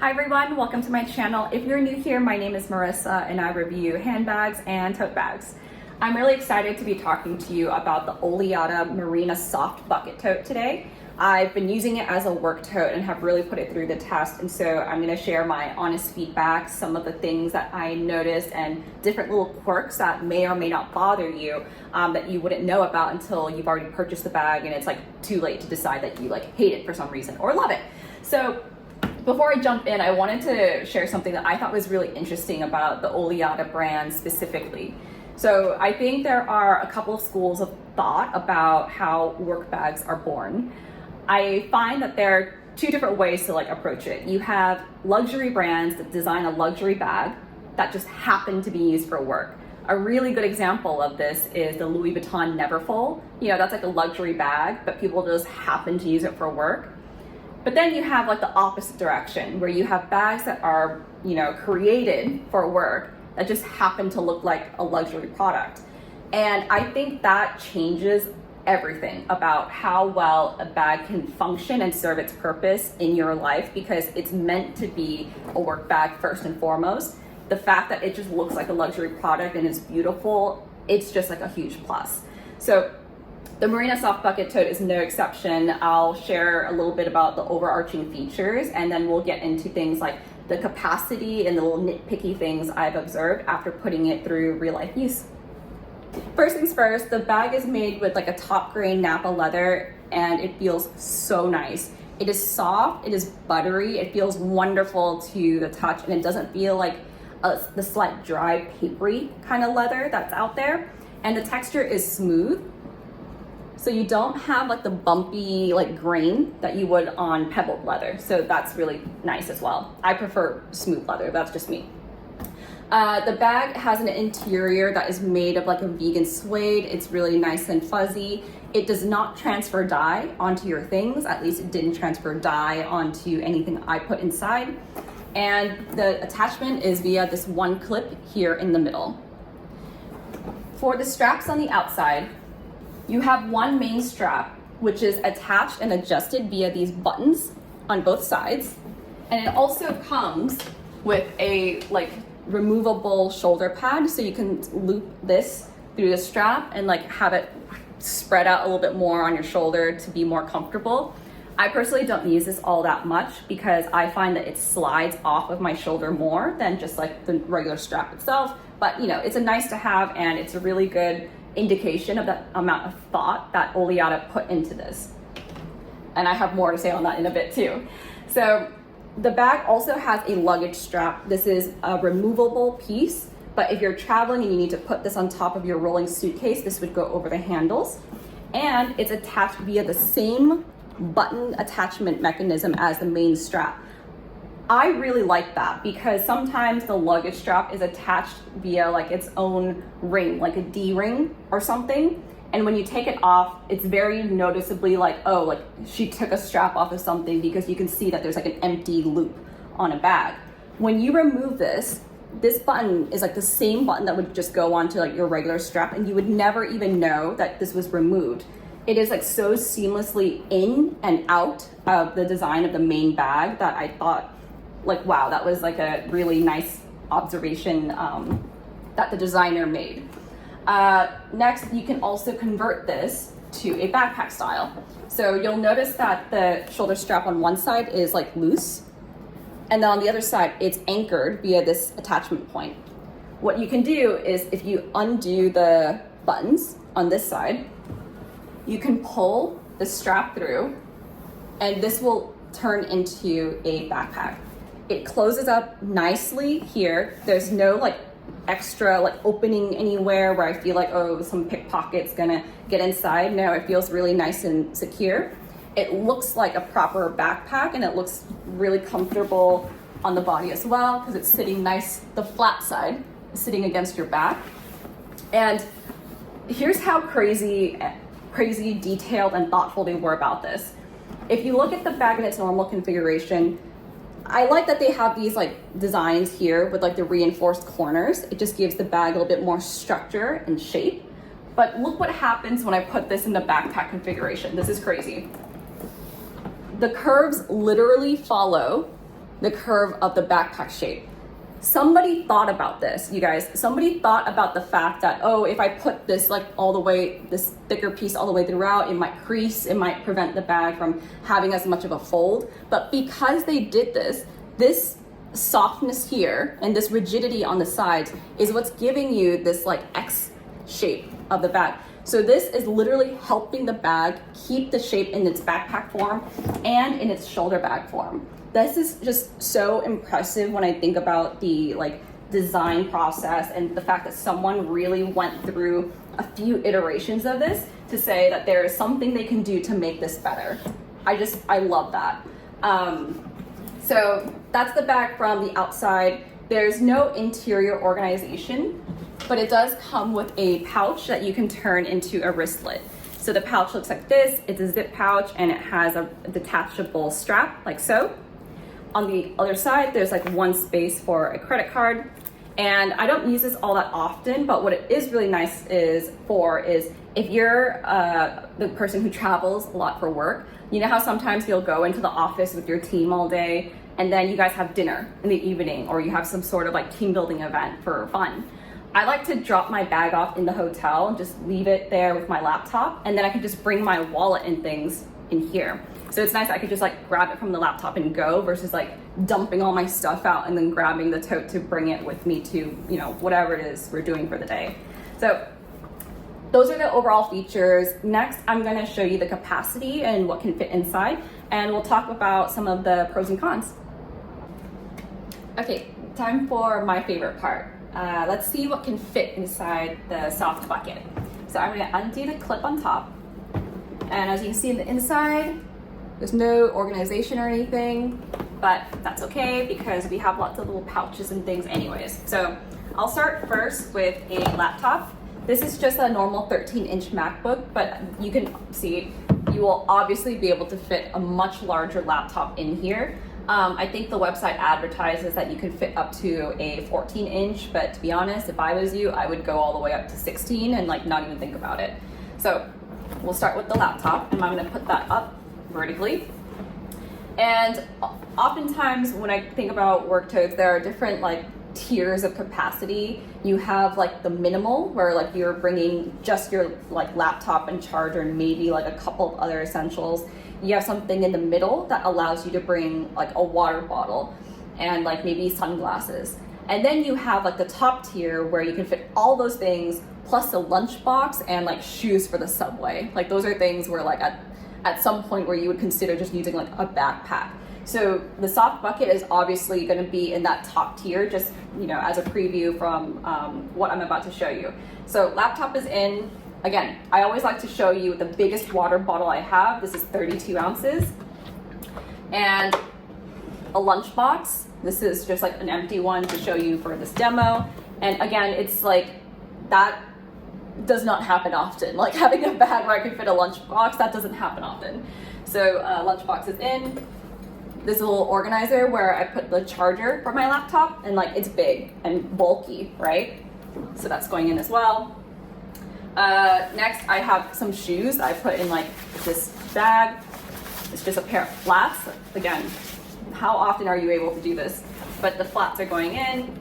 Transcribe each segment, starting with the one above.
Hi everyone, welcome to my channel. If you're new here, my name is Marissa and I review handbags and tote bags. I'm really excited to be talking to you about the Oleada Marina soft bucket tote today. I've been using it as a work tote and have really put it through the test, and so I'm going to share my honest feedback, some of the things that I noticed and different little quirks that may or may not bother you that you wouldn't know about until you've already purchased the bag and it's like too late to decide that you like hate it for some reason or love it. So before I jump in, I wanted to share something that I thought was really interesting about the Oleada brand specifically. So I think there are a couple of schools of thought about how work bags are born. I find that there are two different ways to like approach it. You have luxury brands that design a luxury bag that just happen to be used for work. A really good example of this is the Louis Vuitton Neverfull. You know, that's like a luxury bag, but people just happen to use it for work. But then you have like the opposite direction, where you have bags that are, you know, created for work that just happen to look like a luxury product. And I think that changes everything about how well a bag can function and serve its purpose in your life, because it's meant to be a work bag first and foremost. The fact that it just looks like a luxury product and is beautiful, it's just like a huge plus. So the Marina Soft Bucket Tote is no exception. I'll share a little bit about the overarching features, and then we'll get into things like the capacity and the little nitpicky things I've observed after putting it through real life use. First things first, the bag is made with like a top grain Napa leather, and it feels so nice. It is soft, it is buttery, it feels wonderful to the touch, and it doesn't feel like the slight dry, papery kind of leather that's out there. And the texture is smooth. So you don't have like the bumpy like grain that you would on pebbled leather. So that's really nice as well. I prefer smooth leather, that's just me. The bag has an interior that is made of like a vegan suede. It's really nice and fuzzy. It does not transfer dye onto your things. At least it didn't transfer dye onto anything I put inside. And the attachment is via this one clip here in the middle. For the straps on the outside, you have one main strap, which is attached and adjusted via these buttons on both sides. And it also comes with a like removable shoulder pad, so you can loop this through the strap and like have it spread out a little bit more on your shoulder to be more comfortable. I personally don't use this all that much because I find that it slides off of my shoulder more than just like the regular strap itself. But you know, it's a nice to have, and it's a really good indication of the amount of thought that Oleada put into this. And I have more to say on that in a bit too. So the bag also has a luggage strap. This is a removable piece, but if you're traveling and you need to put this on top of your rolling suitcase, this would go over the handles. And it's attached via the same button attachment mechanism as the main strap. I really like that because sometimes the luggage strap is attached via like its own ring, like a D ring or something. And when you take it off, it's very noticeably like, oh, like she took a strap off of something, because you can see that there's like an empty loop on a bag. When you remove this button is like the same button that would just go onto like your regular strap, and you would never even know that this was removed. It is like so seamlessly in and out of the design of the main bag that I thought, like, wow, that was like a really nice observation that the designer made. Next, you can also convert this to a backpack style. So you'll notice that the shoulder strap on one side is like loose, and then on the other side, it's anchored via this attachment point. What you can do is, if you undo the buttons on this side, you can pull the strap through, and this will turn into a backpack. It closes up nicely here. There's no like extra like opening anywhere where I feel like, oh, some pickpocket's gonna get inside. No, it feels really nice and secure. It looks like a proper backpack, and it looks really comfortable on the body as well, because it's sitting nice, the flat side is sitting against your back. And here's how crazy detailed and thoughtful they were about this. If you look at the bag in its normal configuration, I like that they have these like designs here with like the reinforced corners. It just gives the bag a little bit more structure and shape. But look what happens when I put this in the backpack configuration. This is crazy. The curves literally follow the curve of the backpack shape. Somebody thought about this, you guys. Somebody thought about the fact that, oh, if I put this like all the way, this thicker piece all the way throughout, it might crease, it might prevent the bag from having as much of a fold. But because they did this, this softness here and this rigidity on the sides is what's giving you this like X shape of the bag. So this is literally helping the bag keep the shape in its backpack form and in its shoulder bag form. This is just so impressive when I think about the like design process and the fact that someone really went through a few iterations of this to say that there is something they can do to make this better. I love that. So that's the bag from the outside. There's no interior organization, but it does come with a pouch that you can turn into a wristlet. So the pouch looks like this. It's a zip pouch and it has a detachable strap like so. On the other side, there's like one space for a credit card. And I don't use this all that often, but what it is really nice is if you're the person who travels a lot for work, you know how sometimes you'll go into the office with your team all day and then you guys have dinner in the evening or you have some sort of like team building event for fun. I like to drop my bag off in the hotel and just leave it there with my laptop, and then I can just bring my wallet and things in here. So it's nice I could just like grab it from the laptop and go versus like dumping all my stuff out and then grabbing the tote to bring it with me to, you know, whatever it is we're doing for the day. So those are the overall features. Next, I'm gonna show you the capacity and what can fit inside, and we'll talk about some of the pros and cons. Okay, time for my favorite part. Let's see what can fit inside the soft bucket. So I'm gonna undo the clip on top. And as you can see in the inside, there's no organization or anything, but that's okay because we have lots of little pouches and things anyways. So I'll start first with a laptop. This is just a normal 13-inch MacBook, but you can see you will obviously be able to fit a much larger laptop in here. I think the website advertises that you can fit up to a 14-inch, but to be honest, if I was you, I would go all the way up to 16 and like not even think about it. So we'll start with the laptop, and I'm gonna put that up vertically. And oftentimes when I think about work totes, there are different like tiers of capacity. You have like the minimal, where like you're bringing just your like laptop and charger and maybe like a couple of other essentials. You have something in the middle that allows you to bring like a water bottle and like maybe sunglasses. And then you have like the top tier where you can fit all those things plus a lunchbox and like shoes for the subway. Like those are things where like at some point where you would consider just using like a backpack. So the soft bucket is obviously going to be in that top tier, just, you know, as a preview from what I'm about to show you. So laptop is in. Again, I always like to show you the biggest water bottle I have. This is 32 ounces. And a lunchbox. This is just like an empty one to show you for this demo. And again, it's like that does not happen often. Like having a bag where I can fit a lunchbox, that doesn't happen often. So lunchbox is in. This little organizer where I put the charger for my laptop, and like it's big and bulky, right? So that's going in as well. Next, I have some shoes that I put in like this bag. It's just a pair of flats. Again, how often are you able to do this? But the flats are going in.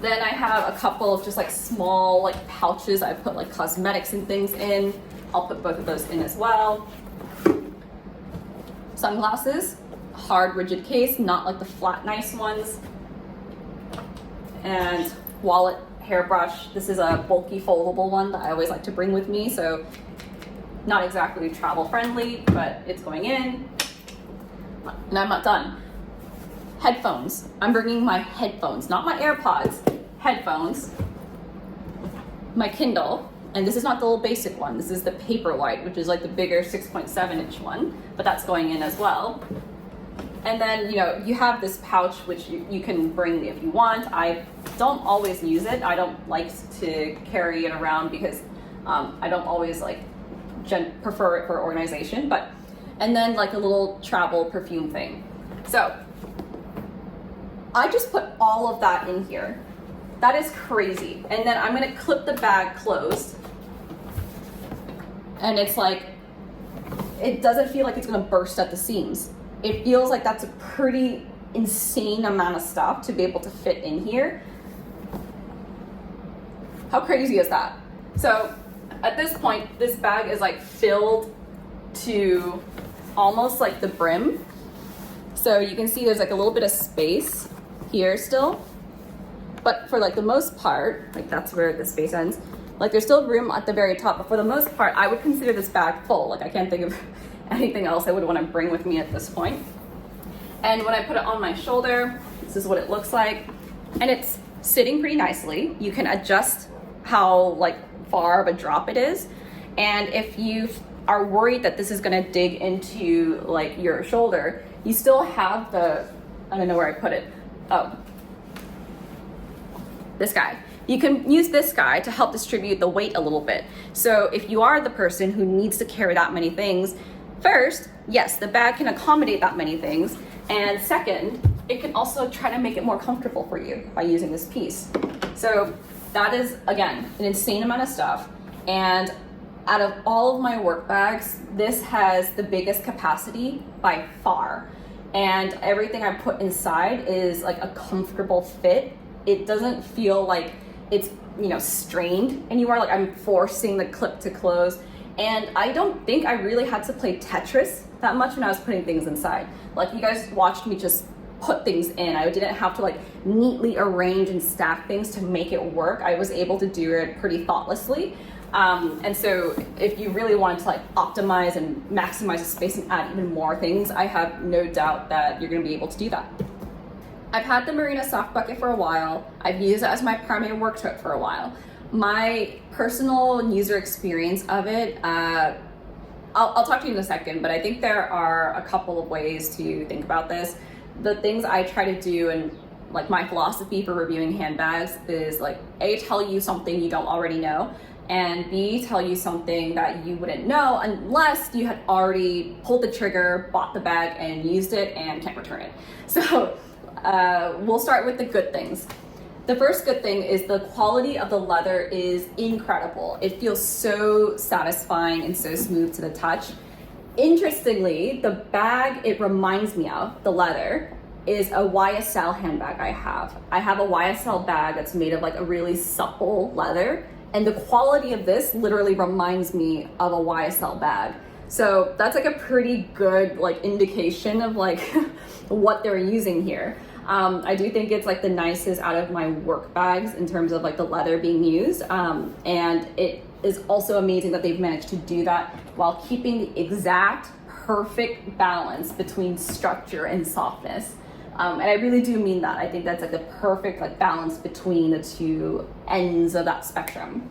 Then I have a couple of just like small like pouches. I put like cosmetics and things in. I'll put both of those in as well. Sunglasses, hard rigid case, not like the flat nice ones. And wallet, hairbrush. This is a bulky foldable one that I always like to bring with me, so not exactly travel friendly, but it's going in. And I'm not done. Headphones. I'm bringing my headphones, not my AirPods, headphones. My Kindle, and this is not the little basic one, this is the Paperwhite, which is like the bigger 6.7-inch one, but that's going in as well. And then, you know, you have this pouch which you can bring if you want. I don't always use it. I don't like to carry it around because I don't always like prefer it for organization, but, and then like a little travel perfume thing. So I just put all of that in here. That is crazy. And then I'm gonna clip the bag closed. And it's like, it doesn't feel like it's gonna burst at the seams. it feels like that's a pretty insane amount of stuff to be able to fit in here. How crazy is that? So at this point, this bag is like filled to almost like the brim. So you can see there's like a little bit of space here still, but for like the most part, like that's where the space ends. Like there's still room at the very top, but for the most part, I would consider this bag full. Like I can't think of anything else I would want to bring with me at this point. And when I put it on my shoulder, this is what it looks like. And it's sitting pretty nicely. You can adjust how like far of a drop it is. And if you are worried that this is gonna dig into like your shoulder, you still have the, I don't know where I put it. Oh, this guy. You can use this guy to help distribute the weight a little bit. So if you are the person who needs to carry that many things, first, yes, the bag can accommodate that many things. And second, it can also try to make it more comfortable for you by using this piece. So that is, again, an insane amount of stuff. And out of all of my work bags, this has the biggest capacity by far. And everything I put inside is like a comfortable fit. It doesn't feel like it's, you know, strained anywhere, like I'm forcing the clip to close. And I don't think I really had to play Tetris that much when I was putting things inside. Like you guys watched me just put things in. I didn't have to like neatly arrange and stack things to make it work. I was able to do it pretty thoughtlessly. And so if you really wanted to like optimize and maximize the space and add even more things, I have no doubt that you're gonna be able to do that. I've had the Marina soft bucket for a while. I've used it as my primary work tote for a while. My personal user experience of it, I'll talk to you in a second, but I think there are a couple of ways to think about this. The things I try to do and like my philosophy for reviewing handbags is like A, tell you something you don't already know, and B, tell you something that you wouldn't know unless you had already pulled the trigger, bought the bag, and used it and can't return it. So we'll start with the good things. The first good thing is the quality of the leather is incredible. It feels so satisfying and so smooth to the touch. Interestingly, the bag it reminds me of, the leather, is a YSL handbag I have. I have a YSL bag that's made of like a really supple leather, and the quality of this literally reminds me of a YSL bag. So that's like a pretty good like indication of like what they're using here. I do think it's like the nicest out of my work bags in terms of like the leather being used. And it is also amazing that they've managed to do that while keeping the exact perfect balance between structure and softness. And I really do mean that. I think that's like the perfect like balance between the two ends of that spectrum.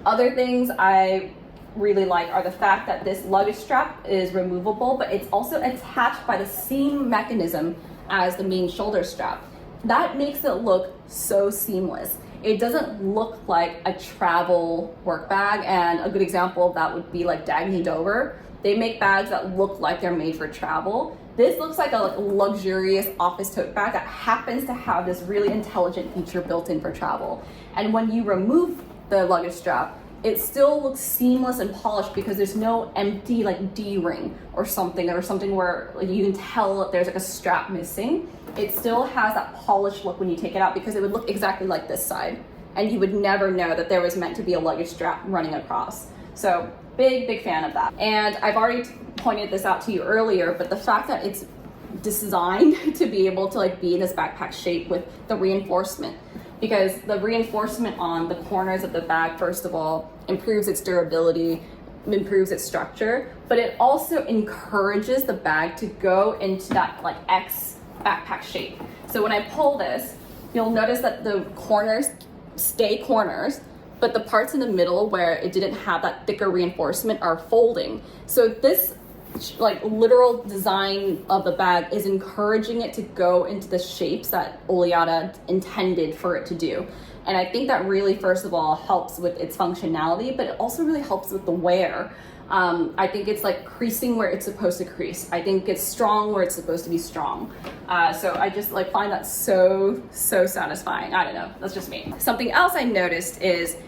Other things I really like are the fact that this luggage strap is removable, but it's also attached by the same mechanism as the main shoulder strap. That makes it look so seamless. It doesn't look like a travel work bag, and a good example of that would be like Daye Dover. They make bags that look like they're made for travel. This looks like a luxurious office tote bag that happens to have this really intelligent feature built in for travel. And when you remove the luggage strap, it still looks seamless and polished because there's no empty like D-ring or something where like, you can tell that there's like a strap missing. It still has that polished look when you take it out because it would look exactly like this side, and you would never know that there was meant to be a luggage strap running across. So big fan of that. And I've already pointed this out to you earlier, but the fact that it's designed to be able to like be in this backpack shape with the reinforcement, because the reinforcement on the corners of the bag, first of all, improves its durability, improves its structure, but it also encourages the bag to go into that like X backpack shape. So when I pull this, you'll notice that the corners stay corners, but the parts in the middle where it didn't have that thicker reinforcement are folding. So this like literal design of the bag is encouraging it to go into the shapes that Oleada intended for it to do. And I think that really, first of all, helps with its functionality, but it also really helps with the wear. I think it's like creasing where it's supposed to crease. I think it's strong where it's supposed to be strong. So I just like find that so satisfying. I don't know, that's just me. Something else I noticed is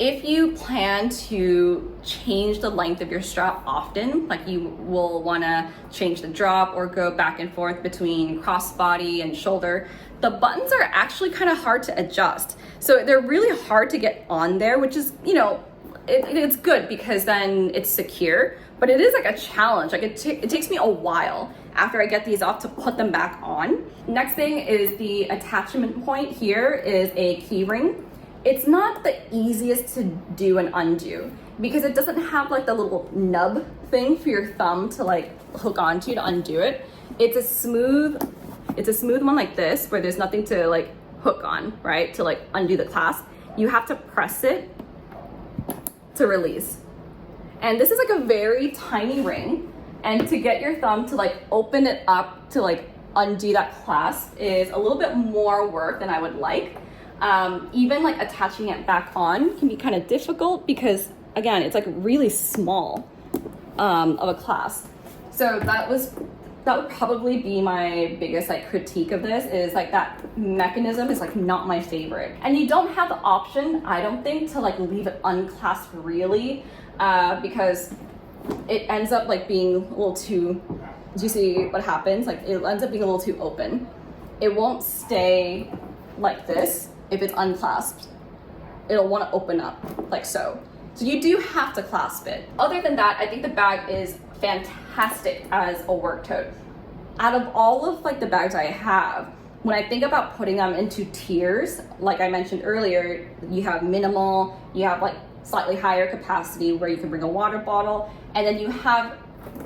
If you plan to change the length of your strap often, like you will want to change the drop or go back and forth between crossbody and shoulder, the buttons are actually kind of hard to adjust. So they're really hard to get on there, which is, you know, it's good because then it's secure, but it is like a challenge. Like it takes me a while after I get these off to put them back on. Next thing is the attachment point. Here is a key ring. It's not the easiest to do and undo because it doesn't have like the little nub thing for your thumb to like hook onto to undo it. It's a smooth one like this where there's nothing to like hook on, right? To like undo the clasp. You have to press it to release. And this is like a very tiny ring. And to get your thumb to like open it up to like undo that clasp is a little bit more work than I would like. Even like attaching it back on can be kind of difficult because again, it's like really small of a clasp. So that would probably be my biggest like critique of this, is like that mechanism is like not my favorite. And you don't have the option, I don't think, to like leave it unclasped really, because it ends up like being a little too, do you see what happens? Like it ends up being a little too open. It won't stay like this if it's unclasped. It'll want to open up like so. So you do have to clasp it. Other than that, I think the bag is fantastic as a work tote. Out of all of like the bags I have, when I think about putting them into tiers, like I mentioned earlier, you have minimal, you have like slightly higher capacity where you can bring a water bottle, and then you have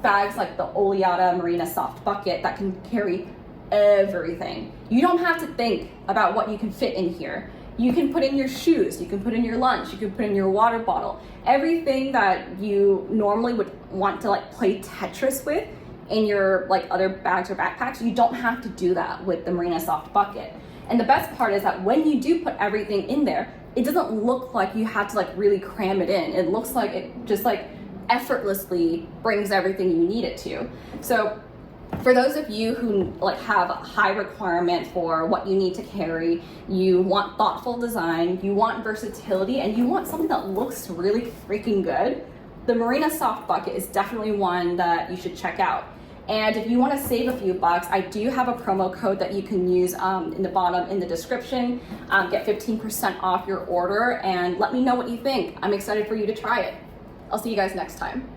bags like the Oleada Marina soft bucket that can carry everything. You don't have to think about what you can fit in here. You can put in your shoes, you can put in your lunch, you can put in your water bottle. Everything that you normally would want to like play Tetris with in your like other bags or backpacks, you don't have to do that with the Marina soft bucket. And the best part is that when you do put everything in there, it doesn't look like you have to like really cram it in. It looks like it just like effortlessly brings everything you need it to. So for those of you who like have a high requirement for what you need to carry, you want thoughtful design, you want versatility, and you want something that looks really freaking good, the Marina soft bucket is definitely one that you should check out. And if you want to save a few bucks, I do have a promo code that you can use in the bottom in the description. Get 15% off your order and let me know what you think. I'm excited for you to try it. I'll see you guys next time.